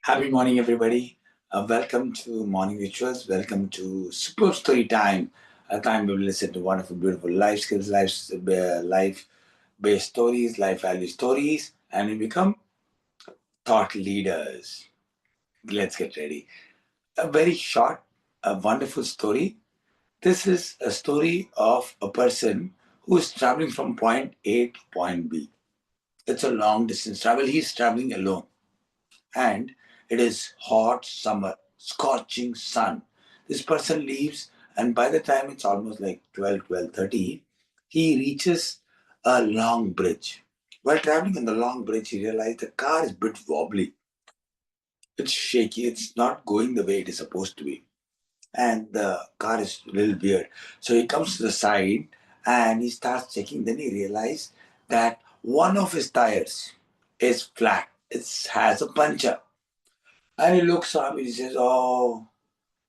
Happy morning, everybody. Welcome to Morning Rituals. Welcome to Super Story Time, a time where we listen to wonderful, beautiful life skills, life-based stories, life value stories, and we become thought leaders. Let's get ready. A very short, a wonderful story. This is a story of a person who is traveling from point A to point B. It's a long distance travel. He's traveling alone and it is hot summer, scorching sun. This person leaves, and by the time it's almost like 12:30, he reaches a long bridge. While traveling on the long bridge, he realized the car is a bit wobbly. It's shaky, it's not going the way it is supposed to be. And the car is a little weird. So he comes to the side and he starts checking. Then he realizes that one of his tires is flat. It has a puncture. And he looks up, he says, "Oh,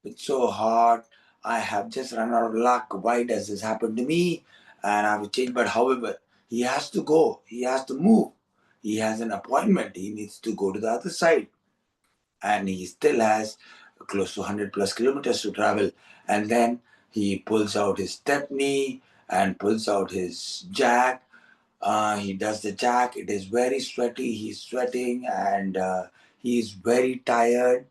it's so hard. I have just run out of luck. Why does this happen to me? And I have to change." But however, he has to go, he has to move. He has an appointment, he needs to go to the other side. And he still has close to 100 plus kilometers to travel. And then he pulls out his stepney and pulls out his jack. He does the jack. It is very sweaty. He's sweating and he's very tired,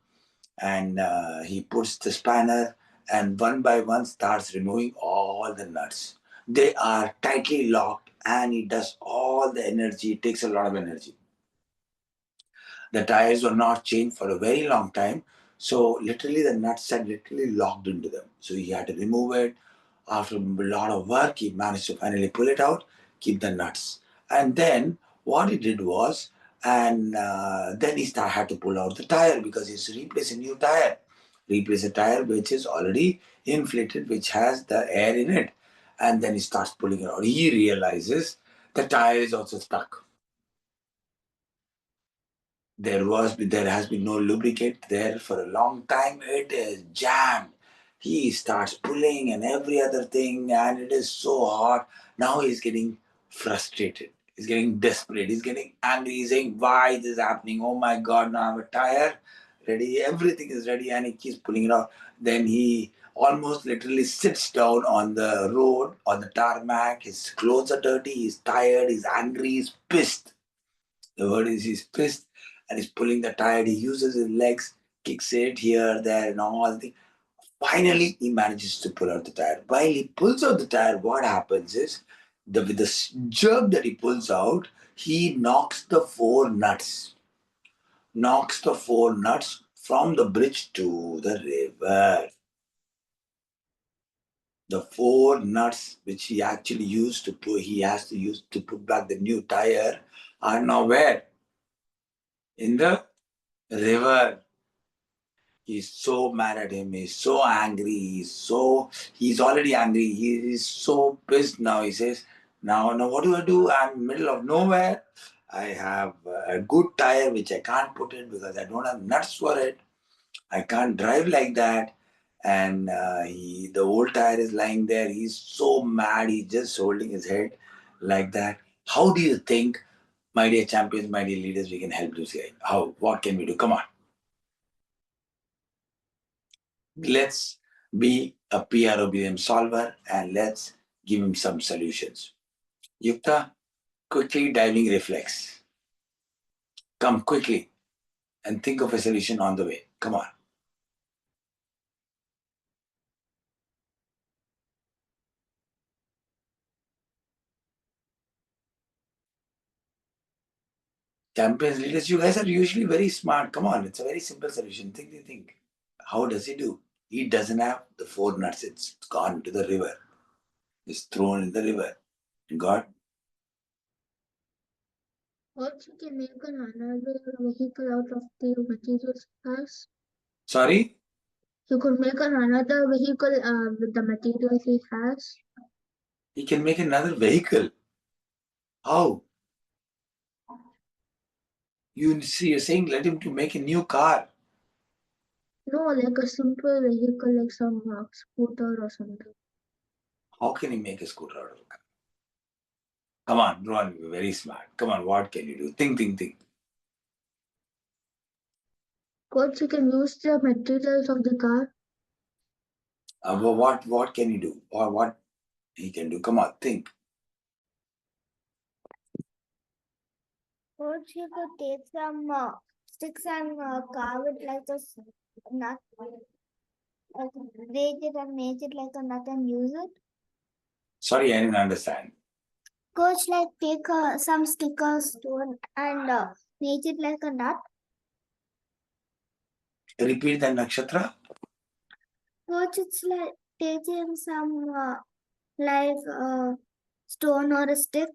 and he puts the spanner and one by one starts removing all the nuts. They are tightly locked and he does all the energy. It takes a lot of energy. The tires were not changed for a very long time, so literally the nuts had literally locked into them. So he had to remove it. After a lot of work, he managed to finally pull it out, keep the nuts. And then what he did was, and then had to pull out the tire because he's to replace a new tire. Replace a tire which is already inflated, which has the air in it. And then he starts pulling it out. He realizes the tire is also stuck. There has been no lubricant there for a long time. It is jammed. He starts pulling and every other thing, and it is so hot. Now he's getting frustrated. He's getting desperate. He's getting angry. He's saying, "Why is this happening? Oh my God! Now I have a tire ready. Everything is ready," and he keeps pulling it out. Then he almost literally sits down on the road on the tarmac. His clothes are dirty. He's tired. He's angry. He's pissed. The word is he's pissed and he's pulling the tire. He uses his legs, kicks it here, there, and all the thing. Finally, he manages to pull out the tire. While he pulls out the tire, what happens is with the jerk that he pulls out, he knocks the four nuts. Knocks the four nuts from the bridge to the river. The four nuts which he actually used to put, he has to use to put back the new tire, are now where? In the river. He's so mad at him. He's so angry. He's already angry. He is so pissed now. He says, now, what do I do? I'm in the middle of nowhere. I have a good tire which I can't put in because I don't have nuts for it. I can't drive like that. And the old tire is lying there. He's so mad. He's just holding his head like that. How do you think, my dear champions, my dear leaders, we can help this guy? How? What can we do? Come on. Let's be a PROBM solver and let's give him some solutions. Yukta, quickly diving reflex. Come quickly and think of a solution on the way. Come on. Champions leaders, you guys are usually very smart. Come on, it's a very simple solution. Think. How does he do? He doesn't have the four nuts. It's gone to the river. It's thrown in the river. God. What you can make another vehicle out of the materials has? Sorry? You could make another vehicle with the materials he has. He can make another vehicle. How? You see, you're saying let him to make a new car. No, like a simple vehicle like some scooter or something. How can he make a scooter out of a car? Come on, Ron, you're very smart. Come on, what can you do? Think. Coach, you can use the materials of the car. What can he do? Or what he can do? Come on, think. Coach, you could take some sticks and carve it like a nut, like break it and make it like a nut and use it. Sorry, I didn't understand. Coach, like take some stickers stone and make it like a nut. Repeat that, Nakshatra. Coach, it's like taking some like stone or a stick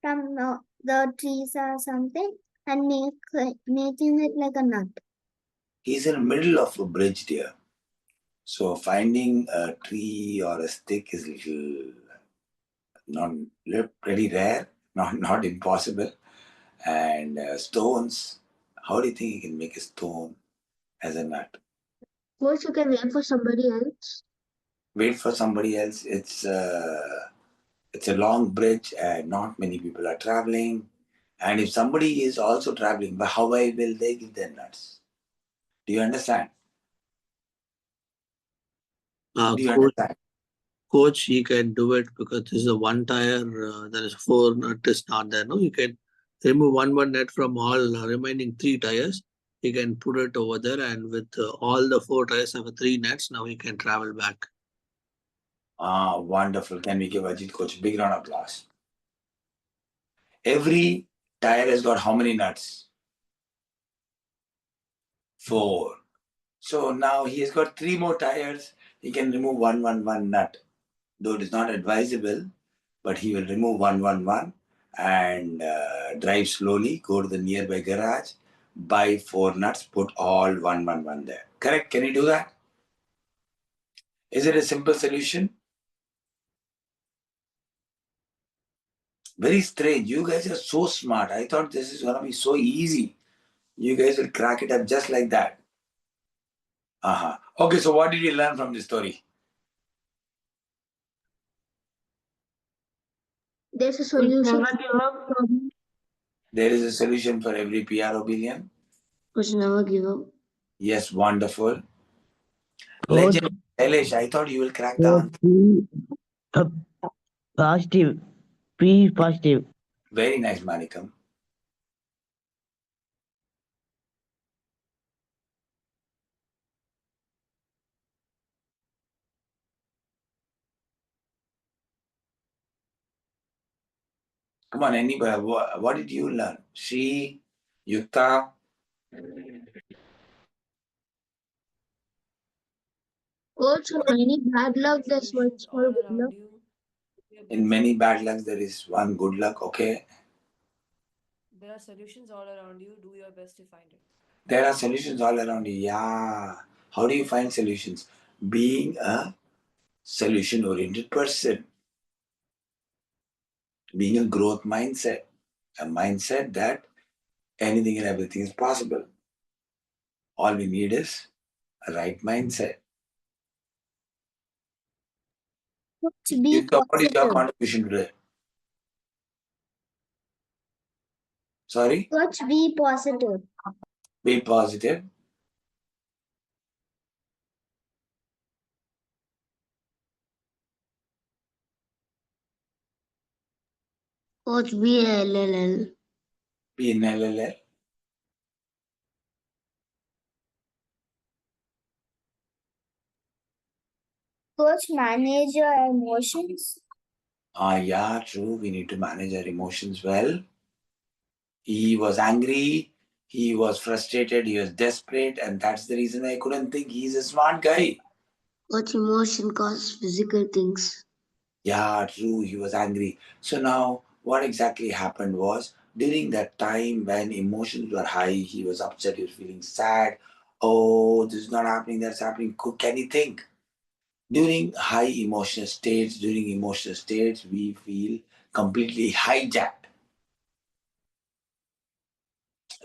from the trees or something and making it like a nut. He's in the middle of a bridge, dear. So finding a tree or a stick is not pretty rare, not impossible. And stones, how do you think you can make a stone as a nut? Coach, you can wait for somebody else. Wait for somebody else. It's a long bridge and not many people are traveling. And if somebody is also traveling, but how will they give their nuts? Do you understand? Do you Coach, understand? coach, he can do it because this is a one tire. There is four nut is not there. No, you can remove one nut from all remaining three tires. He can put it over there, and with all the four tires have three nuts. Now he can travel back. Ah, wonderful. Can we give Ajit Coach a big round of applause? Every tire has got how many nuts? 4. So now he has got 3 more tires. He can remove one nut. Though it is not advisable, but he will remove one and drive slowly, go to the nearby garage, buy 4 nuts, put all one there. Correct? Can you do that? Is it a simple solution? Very strange. You guys are so smart. I thought this is going to be so easy. You guys will crack it up just like that. Uh-huh. Okay, so what did you learn from this story? There's a solution. There is a solution for every PRO billion. Coach, never give up. Yes, wonderful. Coach, Legend. Elish, I thought you will crack the answer. positive. Be positive. Very nice, Manikam. Come on, anybody. What did you learn? She, Yukta. Coach, in many bad luck, There are that's what's solutions all called good luck. around you. Do your In best. many bad lucks, there is one good luck. Okay. There are solutions all around you. Do your best to find it. There are solutions all around you. Yeah. How do you find solutions? Being a solution oriented person, being a growth mindset, a mindset that anything and everything is possible. All we need is a right mindset. Coach, be Yukta, what is your positive. contribution today? Sorry? Coach, be positive. Be positive. Coach, be LLL. Be in LLL. Coach, manage your emotions. Yeah, true. We need to manage our emotions well. He was angry, he was frustrated, he was desperate, and that's the reason I couldn't think he's a smart guy. Coach, emotion cause physical things. Yeah, true, he was angry. So now, what exactly happened was during that time when emotions were high, he was upset, he was feeling sad. Oh, this is not happening, that's happening. Can you think? During during emotional states, we feel completely hijacked.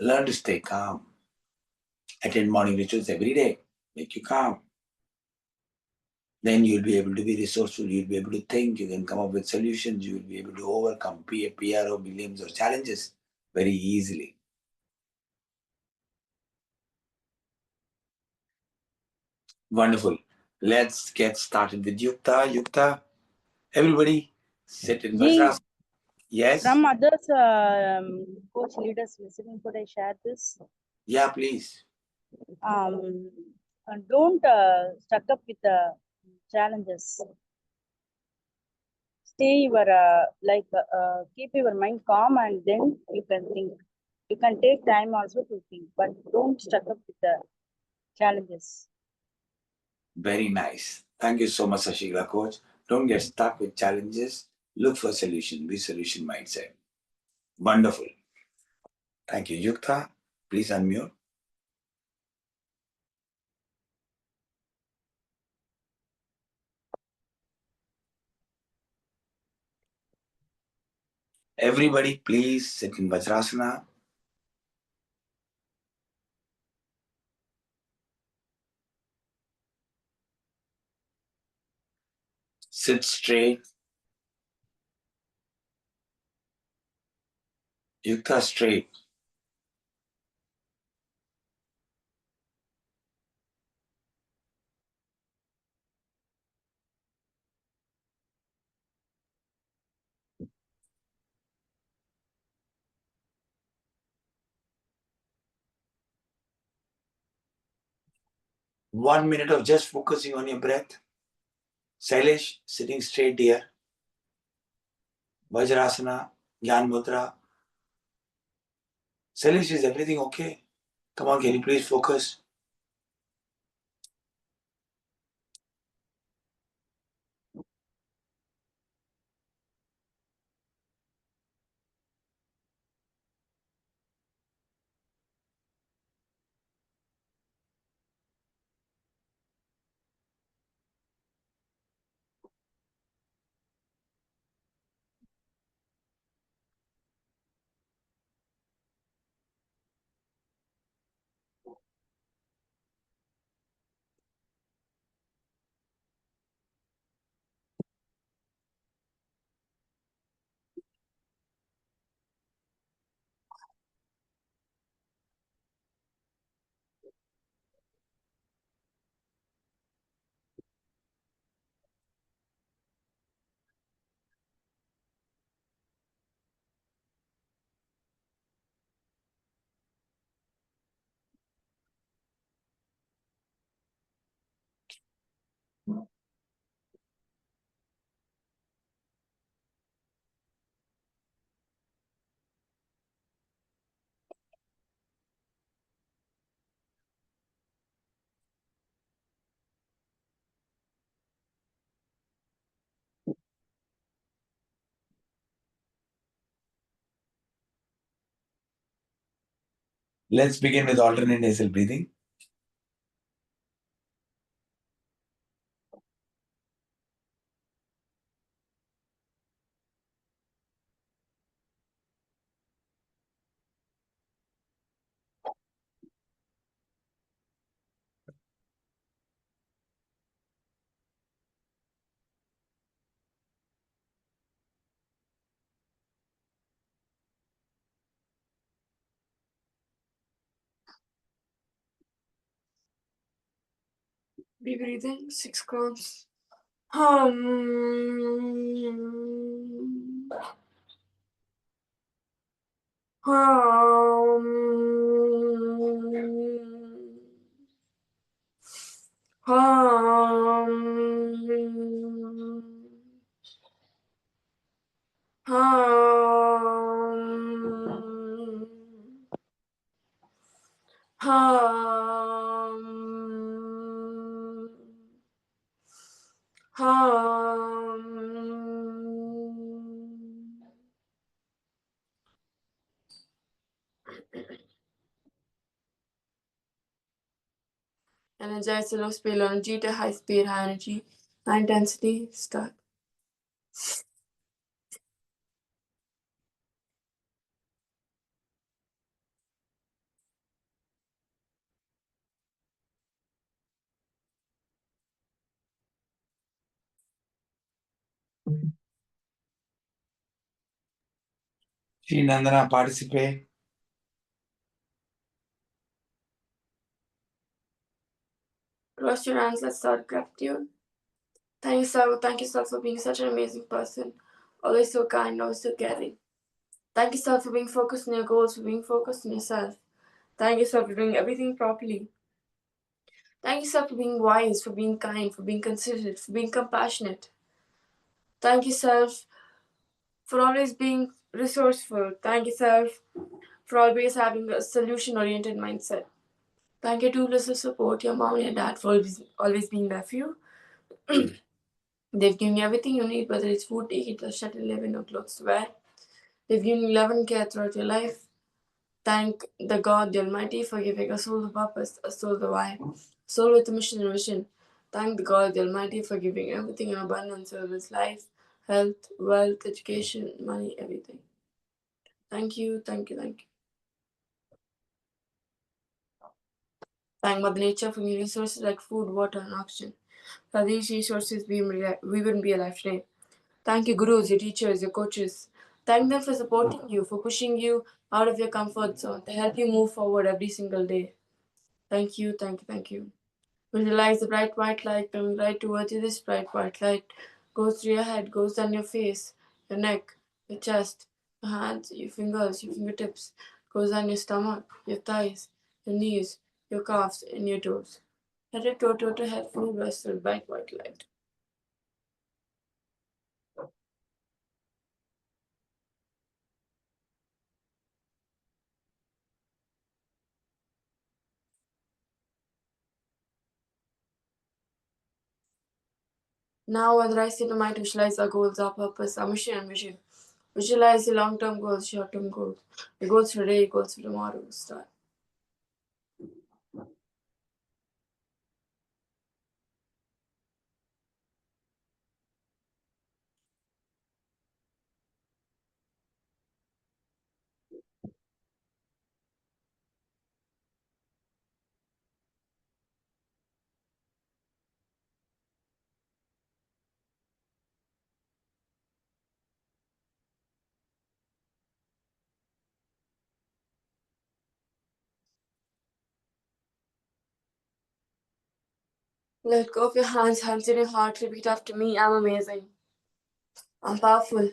Learn to stay calm. Attend morning rituals every day. Make you calm. Then you'll be able to be resourceful. You'll be able to think. You can come up with solutions. You will be able to overcome PRO, billions or challenges very easily. Wonderful. Let's get started with Yukta. Yukta, everybody sit in Ji, Vajras. Yes? from others, coach leaders listening, could I share this? Yeah, please. Don't stuck up with the challenges. Stay your keep your mind calm, and then you can think. You can take time also to think, but don't stuck up with the challenges. Very nice. Thank you so much, Sashila coach. Don't get stuck with challenges. Look for solution. Be solution mindset. Wonderful. Thank you. Yukta, please unmute. Everybody, please sit in Vajrasana. Sit straight. Yukta, straight. One minute of just focusing on your breath. Sailesh, sitting straight dear. Vajrasana, Gyan Mudra. Sailesh, is everything okay? Come on, can you please focus? Let's begin with alternate nasal breathing. Be breathing 6 counts. Energize the low speed, low energy to high speed, high energy, high intensity. Start. Shri Nandana, participate. Close your hands, let's start gratitude. Thank you, sir, for being such an amazing person. Always so kind, always so caring. Thank you, sir, for being focused on your goals, for being focused on yourself. Thank you, sir, for doing everything properly. Thank you, sir, for being wise, for being kind, for being considerate, for being compassionate. Thank you, sir, for always being resourceful. Thank you, sir, for always having a solution-oriented mindset. Thank you to Lisa support, your mom and your dad for always being there for you. They've given you everything you need, whether it's food to eat, a shelter to live in, or clothes to wear. They've given you love and care throughout your life. Thank the God, the Almighty, for giving a soul the purpose, a soul the why, a soul with a mission and vision. Thank the God, the Almighty, for giving everything in abundance, whether it's life, health, wealth, education, money, everything. Thank you, thank you, thank you. Thank Mother Nature for giving resources like food, water, and oxygen. Without these resources, we wouldn't be alive today. Thank you, gurus, your teachers, your coaches. Thank them for supporting you, for pushing you out of your comfort zone, to help you move forward every single day. Thank you, thank you, thank you. Visualize the bright white light coming right towards you. This bright white light goes through your head, goes down your face, your neck, your chest, your hands, your fingers, your fingertips, goes down your stomach, your thighs, your knees, your calves, and your toes. Let it toe to head full rest with bright white light. Now, when the right state of mind, visualize our goals, our purpose, our mission and vision. Visualize your long-term goals, short-term goals, your goals for today, goals for tomorrow. Start. Let go of your hands in your heart. Repeat after me. I'm amazing. I'm powerful.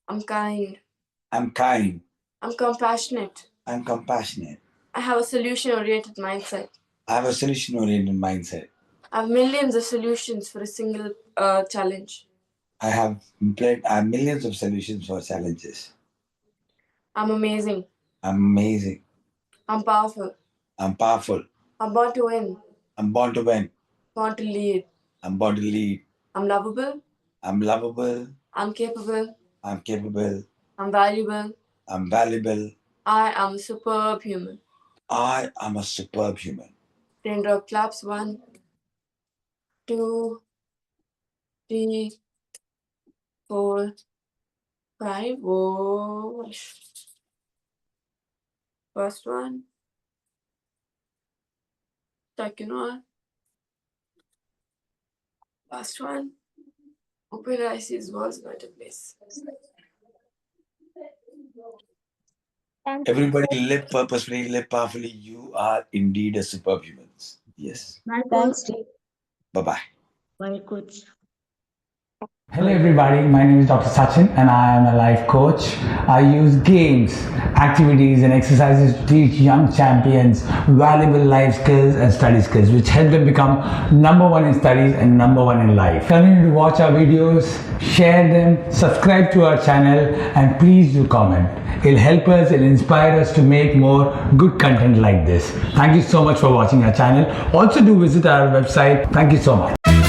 I'm kind. I'm kind. I'm compassionate. I'm compassionate. I have a solution-oriented mindset. I have a solution-oriented mindset. I have millions of solutions for a single challenge. I have millions of solutions for challenges. I'm amazing. I'm amazing. I'm powerful. I'm powerful. I'm born to win. I'm born to win. Born to lead. I'm born to lead. I'm lovable. I'm lovable. I'm capable. I'm capable. I'm valuable. I'm valuable. I am a superb human. I am a superb human. Raindrop claps. 1, 2, 3, 4, 5. Whoa. First one. Second one. Last one. Open your eyes, these walls not in place. Thank you. Everybody live purposefully, live powerfully. You are indeed a superb human. Yes. My Thanks, coach. Trye. Bye-bye. My coach. Hello everybody, my name is Dr. Sachin and I am a life coach. I use games, activities and exercises to teach young champions valuable life skills and study skills which help them become #1 in studies and #1 in life. Continue to watch our videos, share them, subscribe to our channel and please do comment. It'll help us, it'll inspire us to make more good content like this. Thank you so much for watching our channel. Also do visit our website. Thank you so much.